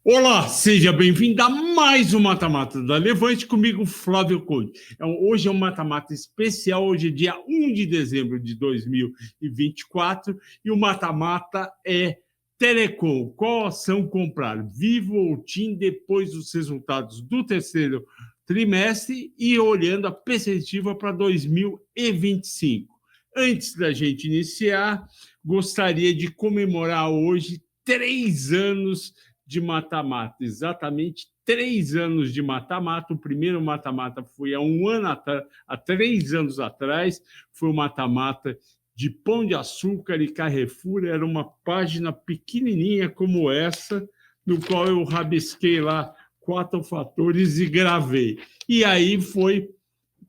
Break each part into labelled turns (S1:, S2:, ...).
S1: Olá, seja bem-vindo a mais um Mata-Mata da Levante, comigo, Flávio Conde. Hoje é um mata-mata especial, hoje é dia 1 de dezembro de 2024 e o mata-mata é Telecom. Qual ação comprar, Vivo ou TIM, depois dos resultados do terceiro trimestre e olhando a perspectiva para 2025. Antes da gente iniciar, gostaria de comemorar hoje 3 anos de mata-mata, exatamente 3 anos de mata-mata. O primeiro mata-mata foi há 3 anos atrás, foi o mata-mata de Pão de Açúcar e Carrefour. Era uma página pequenininha como essa, no qual eu rabisquei lá 4 fatores e gravei. E aí foi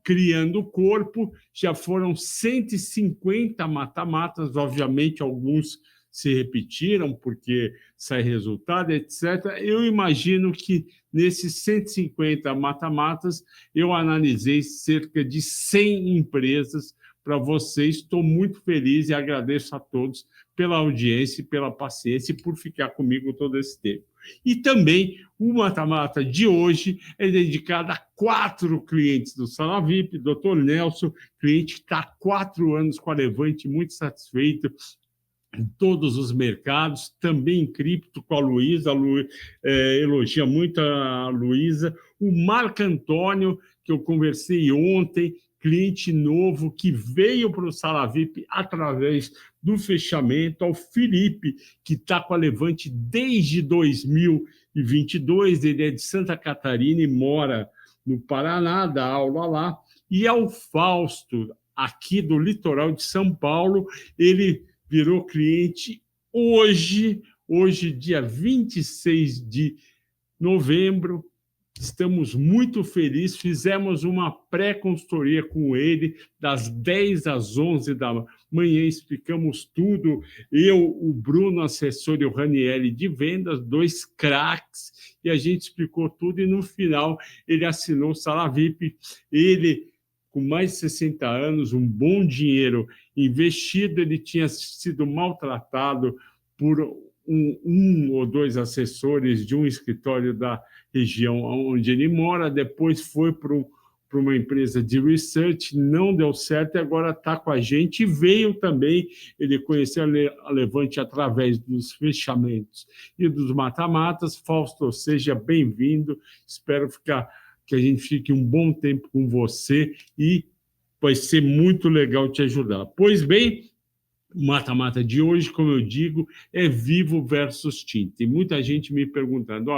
S1: criando o corpo, já foram 150 mata-matas, obviamente alguns se repetiram porque sai resultado, etc. Eu imagino que nesses 150 mata-matas eu analisei cerca de 100 empresas para vocês. Estou muito feliz e agradeço a todos pela audiência e pela paciência e por ficar comigo todo esse tempo. E também o mata-mata de hoje é dedicado a 4 clientes do Sala VIP, Dr. Nelson, cliente que está há 4 anos com a Levante, muito satisfeito em todos os mercados, também em cripto com a Luísa, elogia muito a Luísa, o Marco Antônio, que eu conversei ontem, cliente novo que veio para o Sala VIP através do fechamento, ao Felipe, que está com a Levante desde 2022, ele é de Santa Catarina e mora no Paraná, dá aula lá, e ao Fausto, aqui do litoral de São Paulo, ele virou cliente hoje, dia 26 de novembro. Estamos muito felizes, fizemos uma pré-consultoria com ele, das 10 às 11 da manhã, explicamos tudo, eu, o Bruno, assessor, e o Ranieri de vendas, 2 craques, e a gente explicou tudo, e no final ele assinou o Sala VIP, ele com mais de 60 anos, um bom dinheiro investido, ele tinha sido maltratado por um ou 2 assessores de um escritório da região onde ele mora, depois foi para uma empresa de research, não deu certo e agora está com a gente. E veio também, ele conheceu a Levante através dos fechamentos e dos mata-matas. Fausto, seja bem-vindo, espero que a gente fique um bom tempo com você e vai ser muito legal te ajudar. Pois bem, o mata-mata de hoje, como eu digo, é Vivo versus TIM. Tem muita gente me perguntando,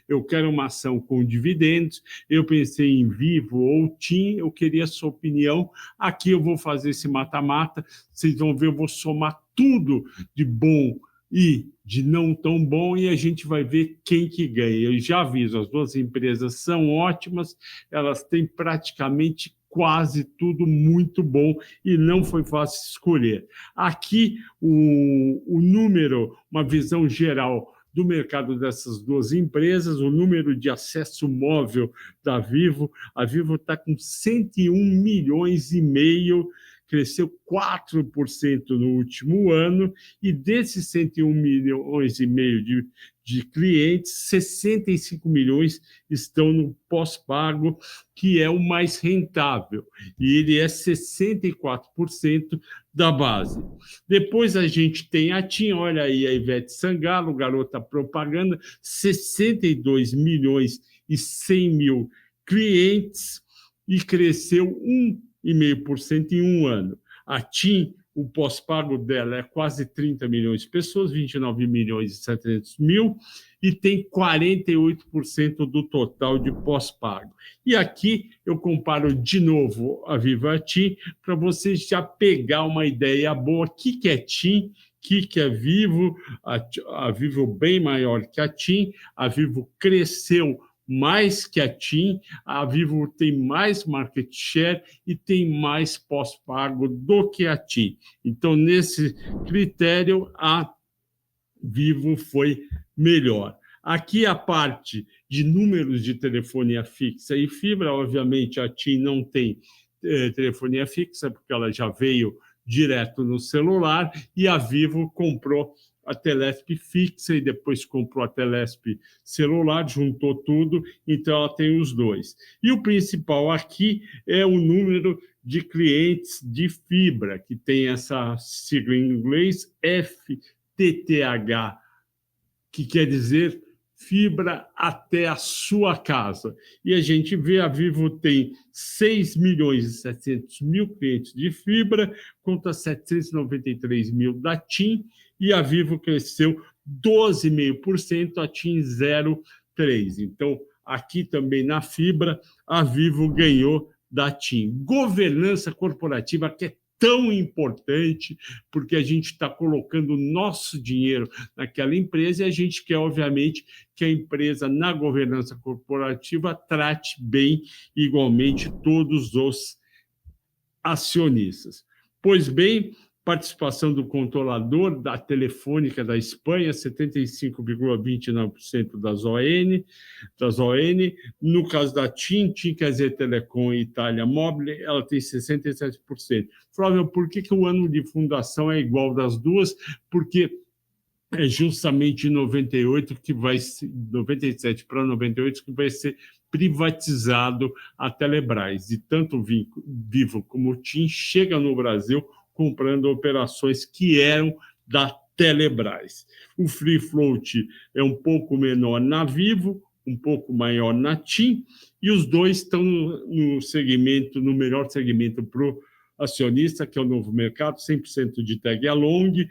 S1: eu quero uma ação com dividendos, eu pensei em Vivo ou TIM, eu queria a sua opinião. Aqui eu vou fazer esse mata-mata, vocês vão ver, eu vou somar tudo de bom e de não tão bom, e a gente vai ver quem que ganha. Eu já aviso, as duas empresas são ótimas, elas têm praticamente quase tudo muito bom e não foi fácil escolher. Aqui, o número, uma visão geral do mercado dessas duas empresas, o número de acesso móvel da Vivo, a Vivo está com 101 milhões e meio, cresceu 4% no último ano, e desses 101 milhões e meio de clientes, 65 milhões estão no pós-pago, que é o mais rentável, e ele é 64% da base. Depois a gente tem a TIM, olha aí a Ivete Sangalo, garota propaganda, 62 milhões e 100 mil clientes, e cresceu 1,5% em um ano. A TIM, o pós-pago dela é quase 30 milhões de pessoas, 29 milhões e 700 mil, e tem 48% do total de pós-pago. E aqui eu comparo de novo a Vivo e a TIM, para vocês já pegar uma ideia boa. O que é TIM? O que é Vivo? A Vivo bem maior que a TIM, a Vivo cresceu mais que a TIM, a Vivo tem mais market share e tem mais pós-pago do que a TIM. Então, nesse critério, a Vivo foi melhor. Aqui a parte de números de telefonia fixa e fibra, obviamente a TIM não tem telefonia fixa, porque ela já veio direto no celular, e a Vivo comprou a Telesp fixa e depois comprou a Telesp celular, juntou tudo, então ela tem os dois. E o principal aqui é o número de clientes de fibra, que tem essa sigla em inglês, FTTH, que quer dizer fibra até a sua casa. E a gente vê, a Vivo tem 6.700.000 clientes de fibra, contra 793 mil da TIM, e a Vivo cresceu 12,5%, a TIM 0,3%. Então, aqui também na fibra, a Vivo ganhou da TIM. Governança corporativa, que é tão importante, porque a gente está colocando o nosso dinheiro naquela empresa e a gente quer, obviamente, que a empresa, na governança corporativa, trate bem, igualmente, todos os acionistas. Pois bem, participação do controlador da Telefônica da Espanha, 75,29% das ON. No caso da TIM, quer dizer Telecom e Itália Mobile, ela tem 67%. Flávio, por que o ano de fundação é igual das duas? Porque é justamente em 98 que vai ser, 97 para 98 que vai ser privatizado a Telebrás. E tanto Vivo como TIM chega no Brasil comprando operações que eram da Telebrás. O free float é um pouco menor na Vivo, um pouco maior na TIM, e os dois estão no segmento, no melhor segmento para o acionista, que é o novo mercado, 100% de tag along.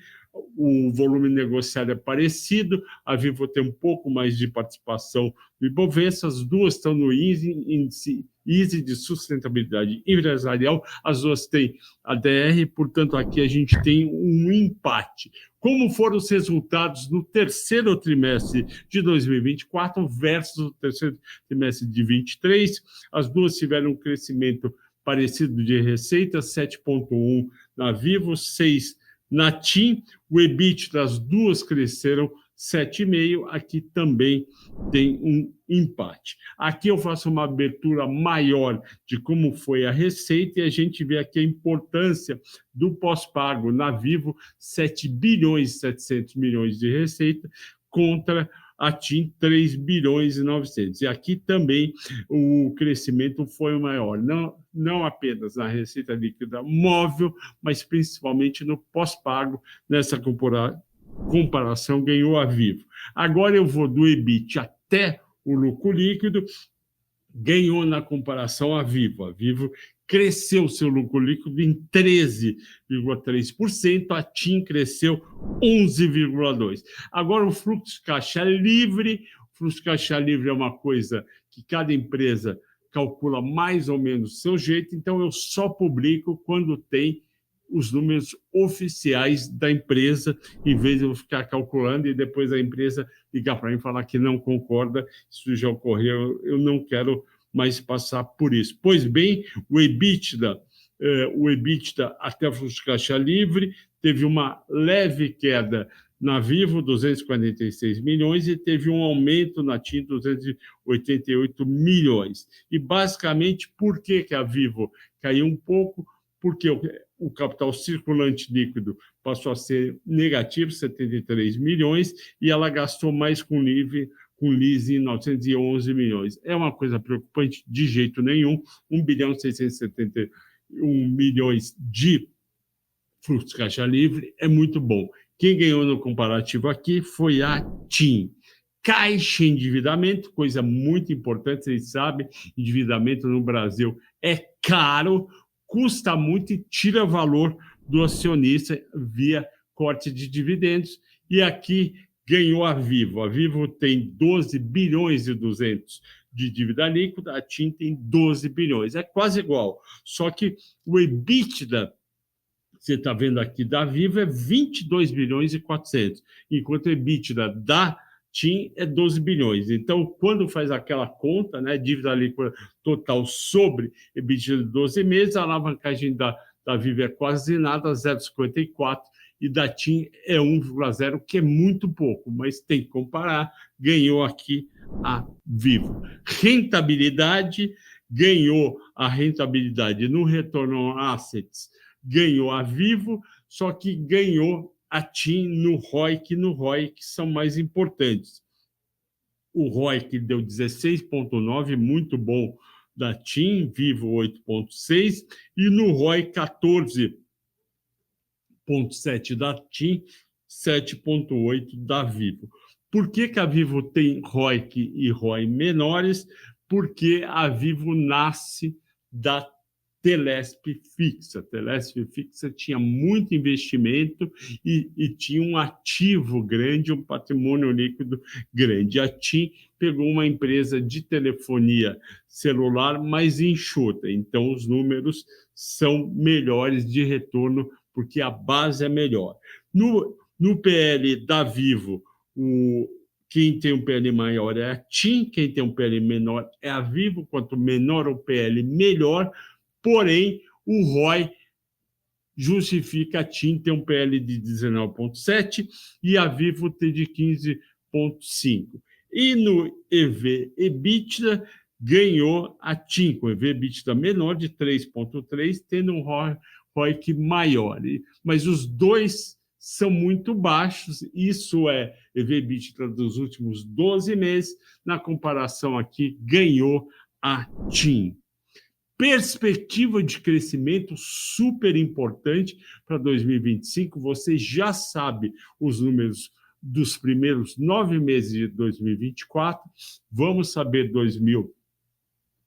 S1: O volume negociado é parecido, a Vivo tem um pouco mais de participação no Ibovespa, as duas estão no índice ISE de sustentabilidade empresarial, as duas têm ADR, portanto, aqui a gente tem um empate. Como foram os resultados no terceiro trimestre de 2024 versus o terceiro trimestre de 2023? As duas tiveram um crescimento parecido de receita, 7,1 na Vivo, 6 na TIM. O EBIT das duas cresceram 7,5%, aqui também tem um empate. Aqui eu faço uma abertura maior de como foi a receita e a gente vê aqui a importância do pós-pago na Vivo, 7 bilhões e 700 milhões de receita contra a TIM 3 bilhões e 900. E aqui também o crescimento foi maior, não apenas na receita líquida móvel, mas principalmente no pós-pago. Nessa comparação ganhou a Vivo. Agora eu vou do EBIT até o lucro líquido, ganhou na comparação a Vivo. A Vivo cresceu seu lucro líquido em 13,3%, a TIM cresceu 11,2%. Agora, o fluxo de caixa livre. O fluxo de caixa livre é uma coisa que cada empresa calcula mais ou menos do seu jeito, então eu só publico quando tem os números oficiais da empresa, em vez de eu ficar calculando e depois a empresa ligar para mim e falar que não concorda. Isso já ocorreu, eu não quero mais passar por isso. Pois bem, o EBITDA até o fluxo de caixa livre teve uma leve queda na Vivo, 246 milhões, e teve um aumento na TIM, 288 milhões. E, basicamente, por que a Vivo caiu um pouco? Porque o capital circulante líquido passou a ser negativo, 73 milhões, e ela gastou mais com leasing, 911 milhões. É uma coisa preocupante? De jeito nenhum. 1 bilhão e 671 milhões de fluxo de caixa livre é muito bom. Quem ganhou no comparativo aqui foi a TIM. Caixa endividamento, coisa muito importante, vocês sabem, endividamento no Brasil é caro, custa muito e tira valor do acionista via corte de dividendos. E aqui ganhou a Vivo. A Vivo tem 12 bilhões e 200 de dívida líquida, a TIM tem 12 bilhões. É quase igual, só que o EBITDA, você está vendo aqui, da Vivo é 22 bilhões e 400, enquanto o EBITDA da TIM é 12 bilhões. Então, quando faz aquela conta, né, dívida líquida total sobre EBITDA de 12 meses, a alavancagem da Vivo é quase nada, 0,54, e da TIM é 1,0, que é muito pouco, mas tem que comparar. Ganhou aqui a Vivo. Rentabilidade, ganhou a rentabilidade no retorno on assets, ganhou a Vivo, só que ganhou a TIM no ROIC e no ROI, que são mais importantes. O ROIC deu 16,9, muito bom da TIM, Vivo 8,6, e no ROI 14,7 da TIM, 7,8 da Vivo. Por que a Vivo tem ROIC e ROI menores? Porque a Vivo nasce da Telesp fixa. A Telesp fixa tinha muito investimento e tinha um ativo grande, um patrimônio líquido grande. A TIM pegou uma empresa de telefonia celular mais enxuta, então os números são melhores de retorno, porque a base é melhor. No PL da Vivo, quem tem um PL maior é a TIM, quem tem um PL menor é a Vivo. Quanto menor o PL, melhor. Porém, o ROI justifica a TIM ter um PL de 19,7 e a Vivo ter de 15,5. E no EV/EBITDA, ganhou a TIM, com EV/EBITDA menor de 3,3, tendo um ROIC maior. Mas os dois são muito baixos, isso é EV/EBITDA dos últimos 12 meses. Na comparação aqui, ganhou a TIM. Perspectiva de crescimento super importante para 2025. Você já sabe os números dos primeiros 9 meses de 2024. Vamos saber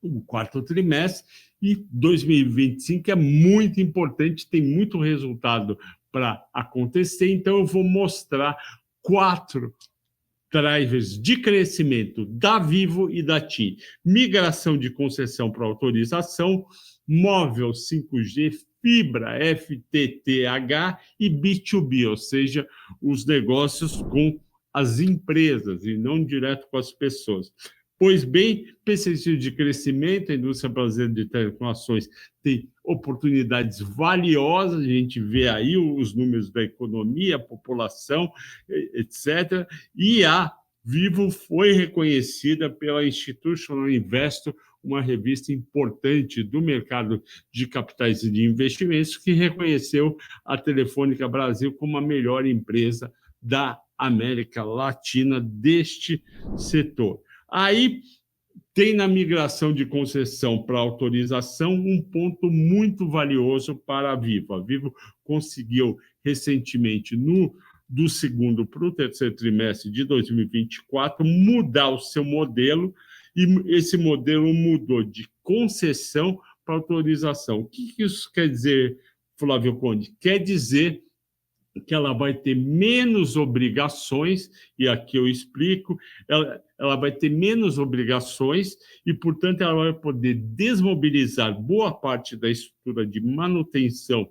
S1: o quarto trimestre, e 2025 é muito importante, tem muito resultado para acontecer. Então, eu vou mostrar 4 drivers de crescimento da Vivo e da TIM: migração de concessão para autorização, móvel 5G, fibra FTTH e B2B, ou seja, os negócios com as empresas e não direto com as pessoas. Pois bem, perspectiva de crescimento, a indústria brasileira de telecomunicações tem oportunidades valiosas, a gente vê aí os números da economia, a população, etc. E a Vivo foi reconhecida pela Institutional Investor, uma revista importante do mercado de capitais e de investimentos, que reconheceu a Telefônica Brasil como a melhor empresa da América Latina deste setor. Aí tem na migração de concessão para autorização um ponto muito valioso para a Vivo. A Vivo conseguiu recentemente, do segundo para o terceiro trimestre de 2024, mudar o seu modelo, e esse modelo mudou de concessão para autorização. O que isso quer dizer, Flávio Conde? Quer dizer que ela vai ter menos obrigações, e aqui eu explico, ela vai ter menos obrigações e, portanto, ela vai poder desmobilizar boa parte da estrutura de manutenção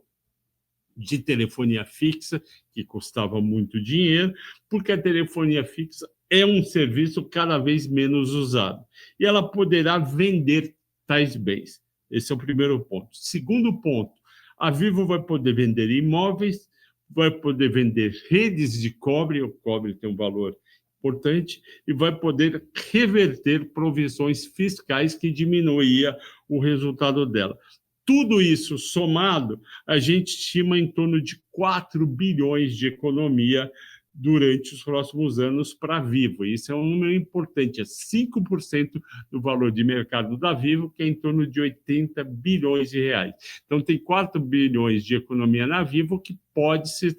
S1: de telefonia fixa, que custava muito dinheiro, porque a telefonia fixa é um serviço cada vez menos usado. E ela poderá vender tais bens. Esse é o primeiro ponto. Segundo ponto, a Vivo vai poder vender imóveis, vai poder vender redes de cobre, o cobre tem um valor importante, e vai poder reverter provisões fiscais que diminuía o resultado dela. Tudo isso somado, a gente estima em torno de 4 bilhões de economia durante os próximos anos para a Vivo. Isso é um número importante, é 5% do valor de mercado da Vivo, que é em torno de 80 bilhões de reais. Então, tem 4 bilhões de economia na Vivo, que pode se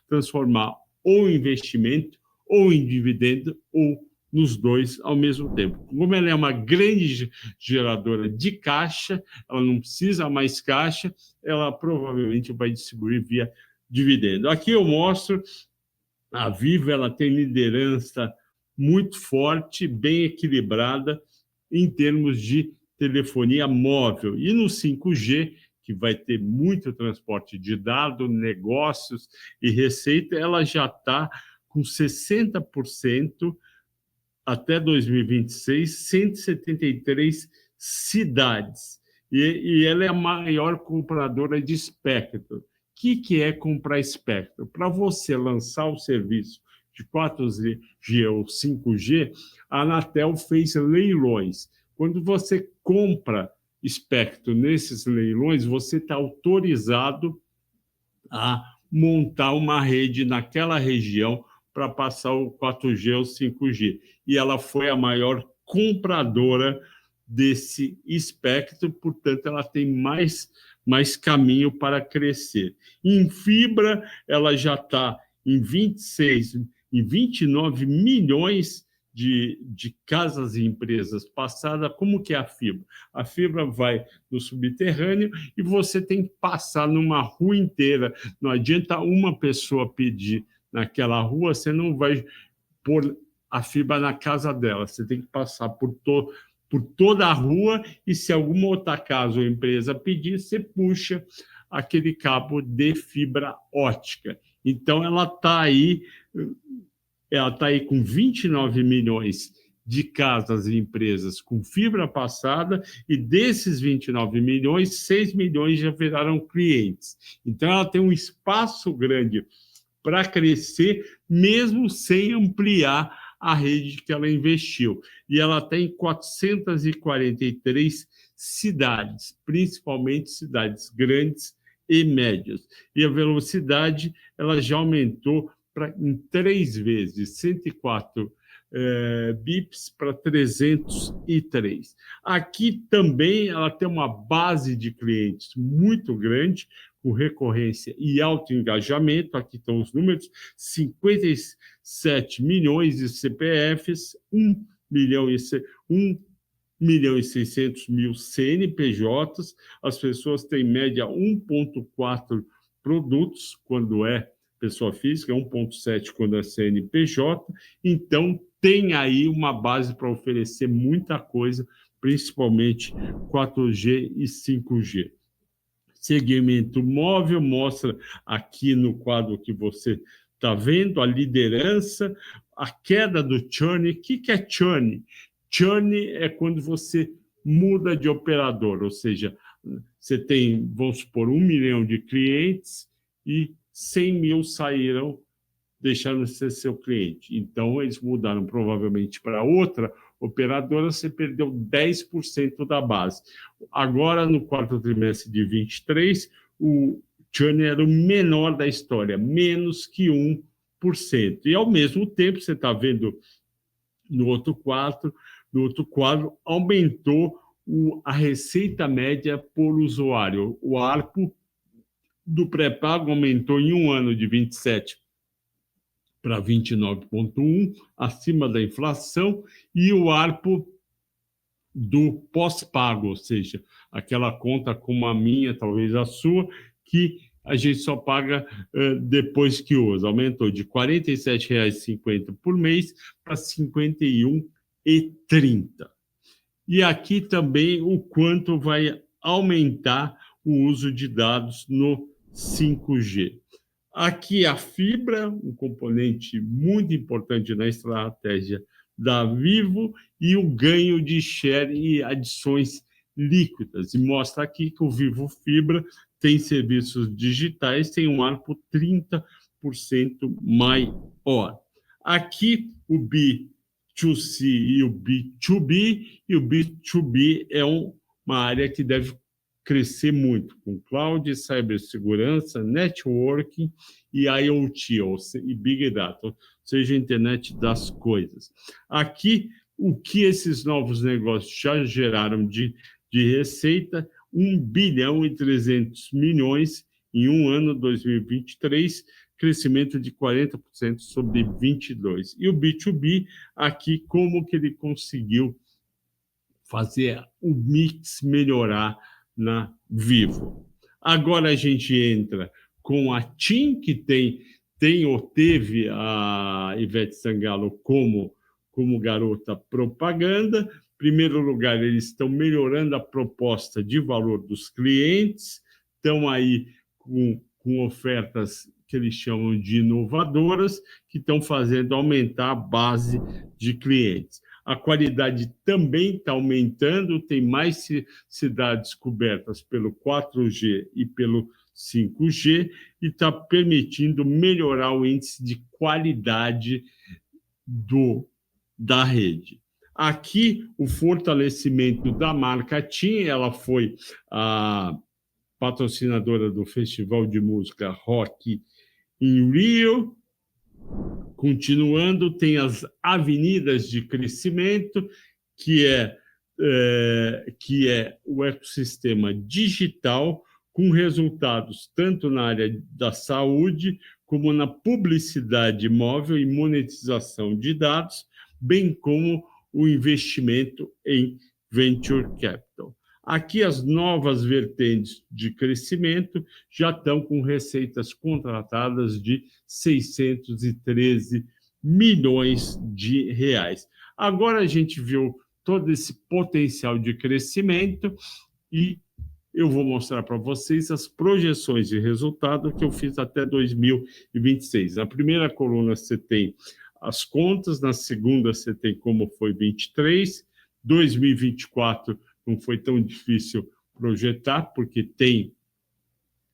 S1: transformar ou em investimento, ou em dividendo, ou nos dois ao mesmo tempo. Como ela é uma grande geradora de caixa, ela não precisa mais caixa, ela provavelmente vai distribuir via dividendo. Aqui eu mostro a Vivo, ela tem liderança muito forte, bem equilibrada em termos de telefonia móvel. E no 5G, que vai ter muito transporte de dados, negócios e receita, ela já está com 60% até 2026, 173 cidades. E ela é a maior compradora de espectro. O que é comprar espectro? Para você lançar o serviço de 4G ou 5G, a Anatel fez leilões. Quando você compra espectro nesses leilões, você está autorizado a montar uma rede naquela região para passar o 4G ou 5G. E ela foi a maior compradora desse espectro, portanto, ela tem mais caminho para crescer. Em fibra, ela já está em 29 milhões de casas e empresas passadas. Como que é a fibra? A fibra vai no subterrâneo e você tem que passar numa rua inteira. Não adianta uma pessoa pedir naquela rua, você não vai pôr a fibra na casa dela. Você tem que passar por toda a rua e se alguma outra casa ou empresa pedir, você puxa aquele cabo de fibra ótica. Então, ela está aí com 29 milhões de casas e empresas com fibra passada, e desses 29 milhões, 6 milhões já viraram clientes. Então, ela tem um espaço grande para crescer, mesmo sem ampliar a rede que ela investiu. E ela tem 443 cidades, principalmente cidades grandes e médias. E a velocidade ela já aumentou em 3 vezes, 104 bips para 303. Aqui também ela tem uma base de clientes muito grande, com recorrência e alto engajamento. Aqui estão os números: 57 milhões de CPFs, 1 milhão e 600 mil CNPJs. As pessoas têm, em média, 1,4 produtos quando é pessoa física, 1,7 quando é CNPJ. Então, tem aí uma base para oferecer muita coisa, principalmente 4G e 5G. Segmento móvel mostra aqui no quadro que você está vendo a liderança, a queda do churn. O que é churn? Churn é quando você muda de operador, ou seja, você tem, vamos supor, 1 milhão de clientes e 100 mil saíram, deixaram de ser seu cliente. Então, eles mudaram provavelmente para outra operadora, você perdeu 10% da base. Agora, no quarto trimestre de 23, o churn era o menor da história, menos que 1%. E, ao mesmo tempo, você está vendo no outro quadro, aumentou a receita média por usuário. O ARPU do pré-pago aumentou em um ano de 27 para 29,1, acima da inflação, e o ARPU do pós-pago, ou seja, aquela conta como a minha, talvez a sua, que a gente só paga depois que usa. Aumentou de R$ 47,50 por mês para R$ 51,30. E aqui também o quanto vai aumentar o uso de dados no 5G. Aqui a fibra, um componente muito importante na estratégia da Vivo, e o ganho de share e adições líquidas. E mostra aqui que o Vivo Fibra tem serviços digitais, tem um ARPU 30% maior. Aqui o B2C e o B2B, e o B2B é uma área que deve crescer muito, com cloud, cibersegurança, networking e IoT, e Big Data, ou seja, a internet das coisas. Aqui, o que esses novos negócios já geraram de receita? 1 bilhão e 300 milhões em um ano, 2023, crescimento de 40% sobre 22. E o B2B, aqui, como que ele conseguiu fazer o mix melhorar na Vivo. Agora a gente entra com a TIM, que tem ou teve a Ivete Sangalo como garota propaganda. Em primeiro lugar, eles estão melhorando a proposta de valor dos clientes, estão aí com ofertas que eles chamam de inovadoras, que estão fazendo aumentar a base de clientes. A qualidade também está aumentando, tem mais cidades cobertas pelo 4G e pelo 5G, e está permitindo melhorar o índice de qualidade da rede. Aqui, o fortalecimento da marca TIM, ela foi a patrocinadora do Festival de Música Rock Em Rio, continuando, tem as avenidas de crescimento, que é o ecossistema digital, com resultados tanto na área da saúde, como na publicidade móvel e monetização de dados, bem como o investimento em venture capital. Aqui, as novas vertentes de crescimento já estão com receitas contratadas de 613 milhões de reais. Agora a gente viu todo esse potencial de crescimento e eu vou mostrar para vocês as projeções de resultado que eu fiz até 2026. Na primeira coluna você tem as contas, na segunda você tem como foi 23, 2024 não foi tão difícil projetar, porque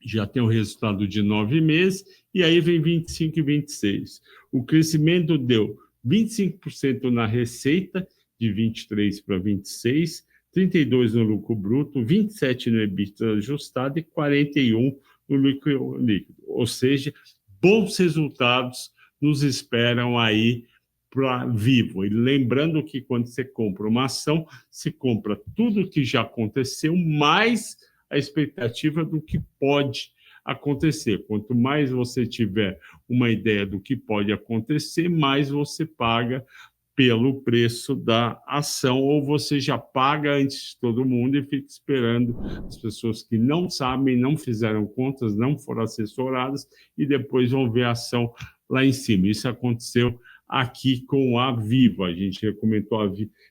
S1: já tem o resultado de 9 meses, e aí vem 25 e 26. O crescimento deu 25% na receita, de 23 para 26, 32 no lucro bruto, 27 no EBITDA ajustado e 41 no lucro líquido. Ou seja, bons resultados nos esperam aí para Vivo. E lembrando que quando você compra uma ação, se compra tudo que já aconteceu, mais a expectativa do que pode acontecer. Quanto mais você tiver uma ideia do que pode acontecer, mais você paga pelo preço da ação, ou você já paga antes de todo mundo e fica esperando as pessoas que não sabem, não fizeram contas, não foram assessoradas e depois vão ver a ação lá em cima. Isso aconteceu aqui com a Vivo. A gente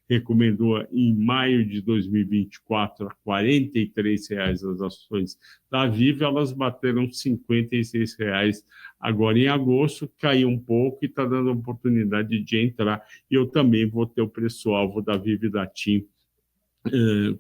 S1: recomendou em maio de 2024 a R$ 43 as ações da Vivo, elas bateram R$ 56 agora em agosto, caiu um pouco e está dando a oportunidade de entrar. E eu também vou ter o preço-alvo da Vivo e da TIM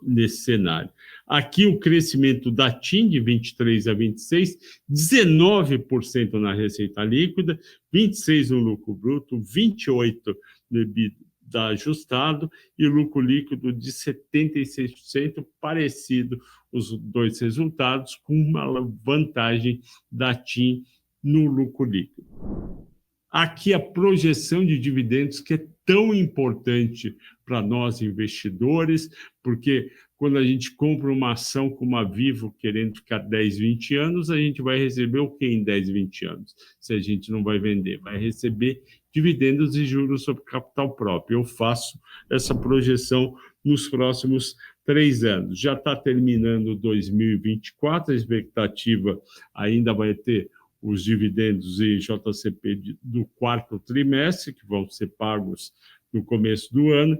S1: nesse cenário. Aqui o crescimento da TIM de 23 a 26, 19% na receita líquida, 26% no lucro bruto, 28% no EBITDA ajustado e lucro líquido de 76%, parecido os dois resultados, com uma vantagem da TIM no lucro líquido. Aqui a projeção de dividendos, que é tão importante para nós investidores, porque quando a gente compra uma ação como a Vivo, querendo ficar 10, 20 anos, a gente vai receber o que em 10, 20 anos? Se a gente não vai vender, vai receber dividendos e juros sobre capital próprio. Eu faço essa projeção nos próximos 3 anos. Já está terminando 2024, a expectativa ainda vai ter os dividendos e JCP do quarto trimestre, que vão ser pagos no começo do ano.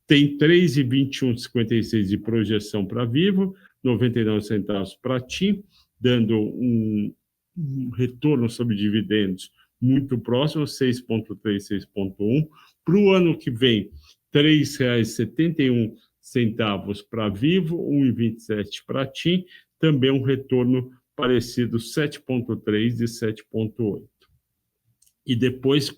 S1: Tem 3,2156 de projeção para Vivo, 99 centavos para TIM, dando um retorno sobre dividendos muito próximo, 6,3, 6,1. Para o ano que vem, R$ 3,71 para Vivo, 1,27 para TIM, também um retorno parecido, 7,3 e 7,8. E depois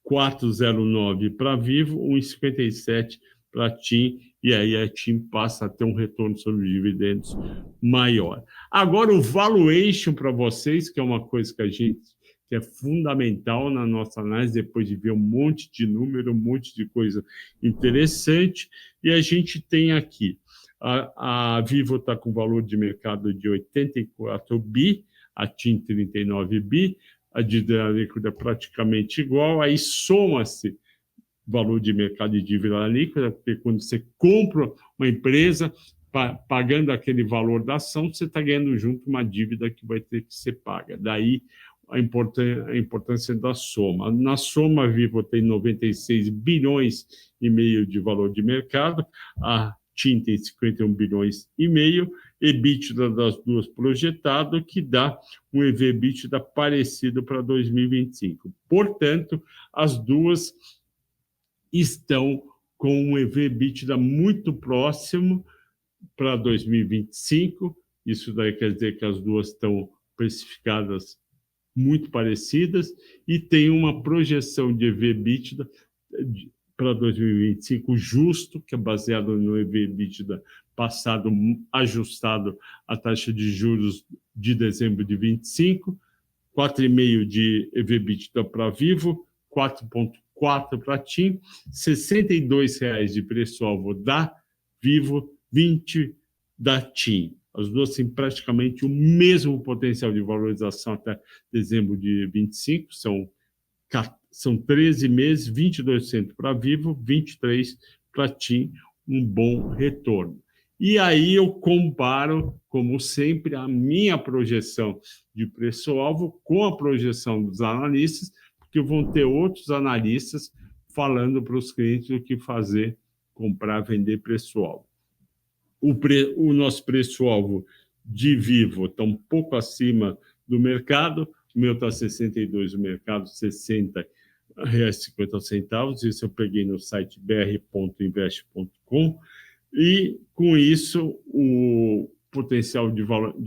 S1: 4,09 para Vivo, 1,57 para TIM, e aí a TIM passa a ter um retorno sobre dividendos maior. Agora, o valuation para vocês, que é uma coisa que é fundamental na nossa análise, depois de ver um monte de número, um monte de coisa interessante, e a gente tem aqui a Vivo está com valor de mercado de 84 bi, a TIM 39 bi, a dívida líquida praticamente igual, aí soma-se valor de mercado e dívida líquida, porque quando você compra uma empresa, pagando aquele valor da ação, você está ganhando junto uma dívida que vai ter que ser paga. Daí a importância da soma. Na soma, a Vivo tem 96 bilhões e meio de valor de mercado, a TIM tem 51 bilhões e meio, EBITDA das duas projetado, que dá um EV/EBITDA parecido para 2025. Portanto, as duas estão com um EV/EBITDA muito próximo para 2025. Isso daí quer dizer que as duas estão precificadas muito parecidas e tem uma projeção de EV/EBITDA para 2025 justo, que é baseado no EV/EBITDA passado, ajustado à taxa de juros de dezembro de 25, 4,5 de EV/EBITDA para Vivo, 4,4 para TIM, R$ 62 de preço-alvo da Vivo, 20 da TIM. As duas têm praticamente o mesmo potencial de valorização até dezembro de 25, são 13 meses, 22% para Vivo, 23% para TIM, um bom retorno. E aí eu comparo, como sempre, a minha projeção de preço-alvo com a projeção dos analistas, porque vão ter outros analistas falando para os clientes o que fazer, comprar, vender preço-alvo. O nosso preço-alvo de Vivo está um pouco acima do mercado, o meu está 62, o mercado R$60,50, isso eu peguei no site br.invest.com, e com isso o potencial de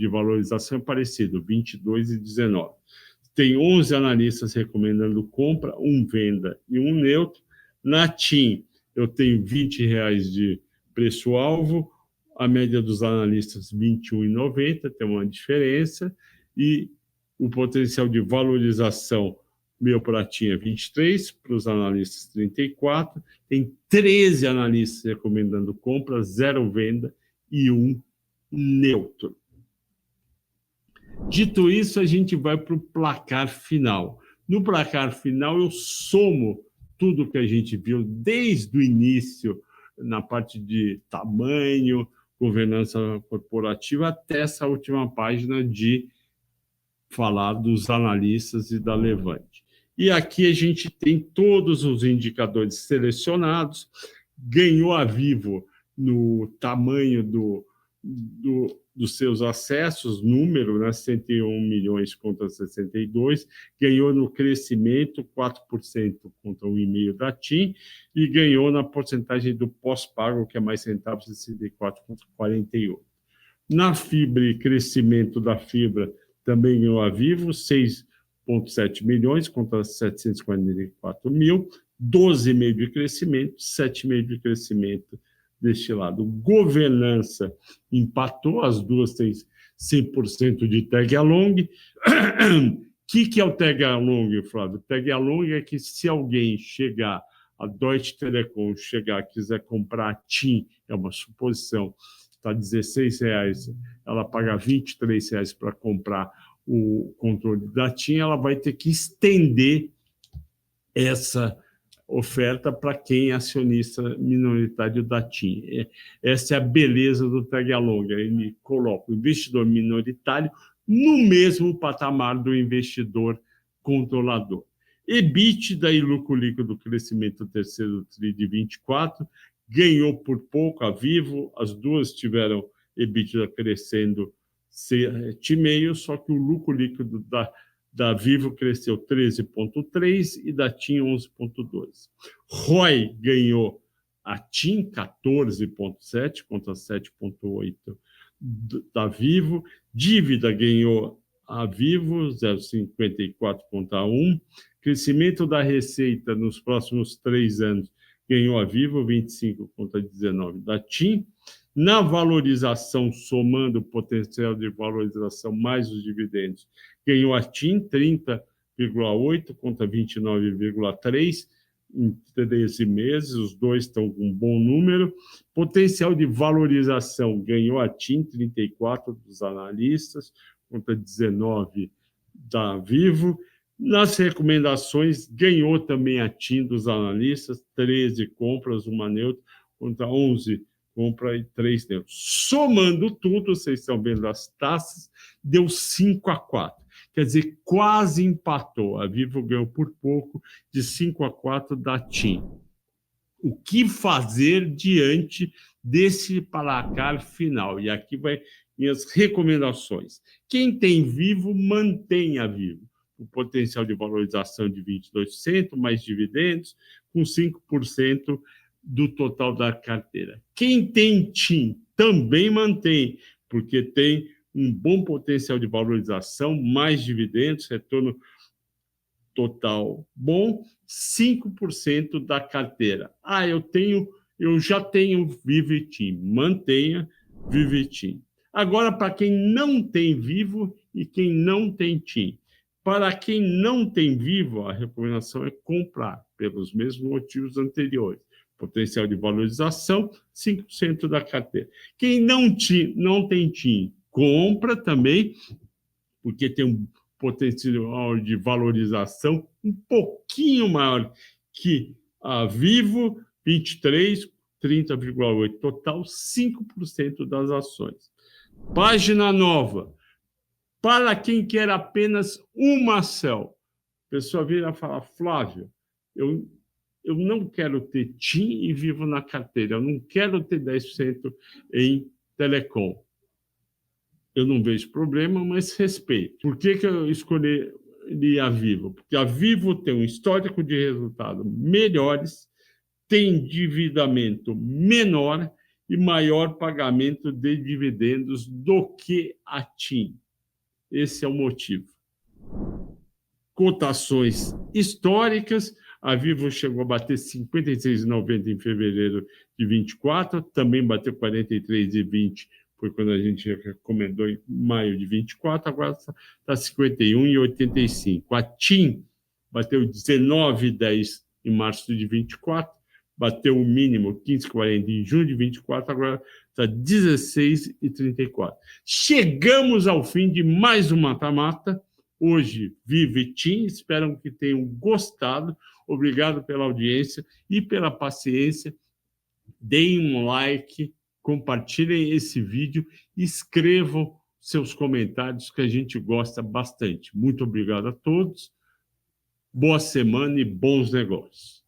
S1: valorização é parecido, 22 e 19. Tem 11 analistas recomendando compra, um venda e um neutro. Na TIM, eu tenho R$20 de preço-alvo, a média dos analistas R$ 21,90, tem uma diferença, e o potencial de valorização meu para TIM é 23, para os analistas 34, tem 13 analistas recomendando compra, 0 venda e 1 neutro. Dito isso, a gente vai para o placar final. No placar final, eu somo tudo que a gente viu desde o início, na parte de tamanho, governança corporativa, até essa última página de falar dos analistas e da Levante. E aqui a gente tem todos os indicadores selecionados, ganhou a Vivo no tamanho dos seus acessos, número, né, 101 milhões contra 62, ganhou no crescimento, 4% contra 1,5% da TIM, e ganhou na porcentagem do pós-pago, que é mais rentável, 64 contra 48. Na fibra e crescimento da fibra, também ganhou a Vivo, 6,7 milhões contra 744 mil, 12,5% de crescimento, 7,5% de crescimento deste lado. Governança empatou, as duas têm 100% de tag along. O que é o tag along, Flávio? O tag along é que se alguém chegar, a Deutsche Telekom chegar, quiser comprar a TIM, é uma suposição, está R$16, ela paga R$23 para comprar o controle da TIM, ela vai ter que estender essa oferta para quem é acionista minoritário da TIM. Essa é a beleza do tag along, ele coloca o investidor minoritário no mesmo patamar do investidor controlador. EBITDA e lucro líquido, crescimento terceiro TRI de 24%, ganhou por pouco a Vivo, as duas tiveram EBITDA crescendo 7,5%, só que o lucro líquido da Vivo cresceu 13,3% e da TIM 11,2%. ROI ganhou a TIM 14,7% contra 7,8% da Vivo. Dívida ganhou a Vivo 0,54 contra 1. Crescimento da receita nos próximos 3 anos ganhou a Vivo 25 contra 19 da TIM. Na valorização, somando o potencial de valorização mais os dividendos, ganhou a TIM 30,8 contra 29,3 em 13 meses, os dois estão com um bom número. Potencial de valorização ganhou a TIM 34 dos analistas contra 19 da Vivo. Nas recomendações, ganhou também a TIM dos analistas, 13 compras, uma neutra, contra 11 compra e 3 neutros. Somando tudo, vocês estão vendo as taxas, deu 5-4. Quer dizer, quase empatou. A Vivo ganhou por pouco de 5-4 da TIM. O que fazer diante desse placar final? E aqui vai minhas recomendações. Quem tem Vivo, mantenha Vivo. O potencial de valorização de 22%, mais dividendos, com 5% do total da carteira. Quem tem TIM também mantém, porque tem um bom potencial de valorização, mais dividendos, retorno total bom, 5% da carteira. Eu já tenho Vivo e TIM, mantenha Vivo e TIM. Agora, para quem não tem Vivo e quem não tem TIM, Para quem não tem Vivo, a recomendação é comprar, pelos mesmos motivos anteriores. Potencial de valorização, 5% da carteira. Quem não tem TIM, compra também, porque tem um potencial de valorização um pouquinho maior que a Vivo, 23, 30,8%, total 5% das ações. Página nova. Para quem quer apenas uma ação, a pessoa vira e fala, Flávio, eu não quero ter TIM e Vivo na carteira, eu não quero ter 10% em telecom. Eu não vejo problema, mas respeito. Por que eu escolhi a Vivo? Porque a Vivo tem um histórico de resultado melhores, tem endividamento menor e maior pagamento de dividendos do que a TIM. Esse é o motivo. Cotações históricas, a Vivo chegou a bater 56,90 em fevereiro de 24, também bateu 43,20, foi quando a gente recomendou em maio de 24, agora está 51,85. A TIM bateu 19,10 em março de 24, bateu o mínimo 15,40 em junho de 24, agora está 16,34. Chegamos ao fim de mais um mata-mata. Hoje, Vivo e TIM, espero que tenham gostado. Obrigado pela audiência e pela paciência. Deem um like, compartilhem esse vídeo e escrevam seus comentários, que a gente gosta bastante. Muito obrigado a todos. Boa semana e bons negócios.